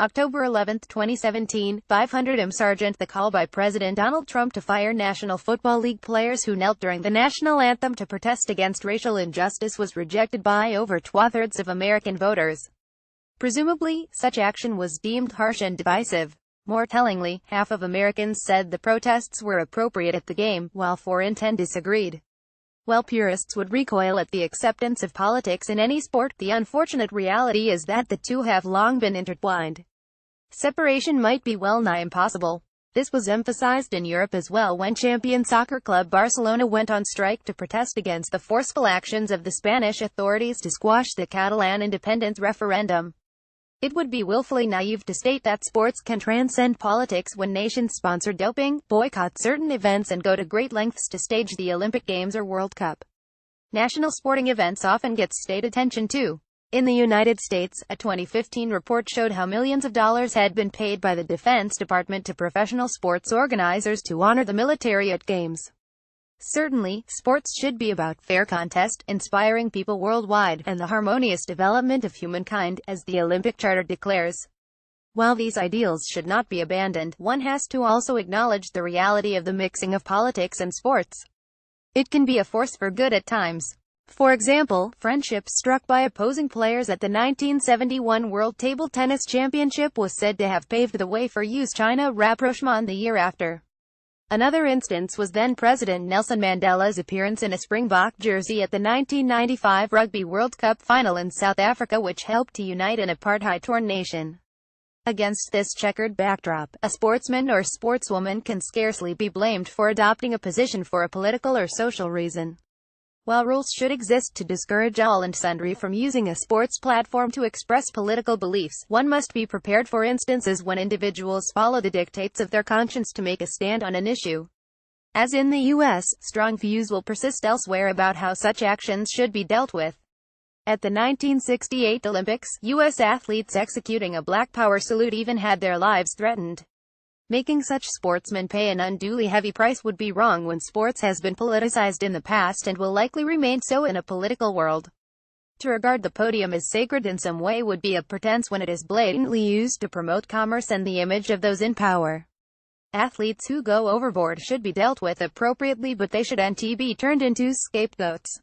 October 11, 2017, 500 Sergeant. The call by President Donald Trump to fire National Football League players who knelt during the national anthem to protest against racial injustice was rejected by over two-thirds of American voters. Presumably, such action was deemed harsh and divisive. More tellingly, half of Americans said the protests were appropriate at the game, while 4 in 10 disagreed. While purists would recoil at the acceptance of politics in any sport, the unfortunate reality is that the two have long been intertwined. Separation might be well-nigh impossible. This was emphasized in Europe as well when champion soccer club Barcelona went on strike to protest against the forceful actions of the Spanish authorities to squash the Catalan independence referendum. It would be willfully naive to state that sports can transcend politics when nations sponsor doping, boycott certain events and go to great lengths to stage the Olympic Games or World Cup. National sporting events often get state attention too. In the United States, a 2015 report showed how millions of dollars had been paid by the Defense Department to professional sports organizers to honor the military at games. Certainly, sports should be about fair contest, inspiring people worldwide, and the harmonious development of humankind, as the Olympic Charter declares. While these ideals should not be abandoned, one has to also acknowledge the reality of the mixing of politics and sports. It can be a force for good at times. For example, friendships struck by opposing players at the 1971 World Table Tennis Championship was said to have paved the way for US-China rapprochement the year after. Another instance was then-President Nelson Mandela's appearance in a Springbok jersey at the 1995 Rugby World Cup final in South Africa, which helped to unite an apartheid-torn nation. Against this checkered backdrop, a sportsman or sportswoman can scarcely be blamed for adopting a position for a political or social reason. While rules should exist to discourage all and sundry from using a sports platform to express political beliefs, one must be prepared for instances when individuals follow the dictates of their conscience to make a stand on an issue. As in the U.S., strong views will persist elsewhere about how such actions should be dealt with. At the 1968 Olympics, U.S. athletes executing a Black Power salute even had their lives threatened. Making such sportsmen pay an unduly heavy price would be wrong when sports has been politicized in the past and will likely remain so in a political world. To regard the podium as sacred in some way would be a pretense when it is blatantly used to promote commerce and the image of those in power. Athletes who go overboard should be dealt with appropriately, but they shouldn't be turned into scapegoats.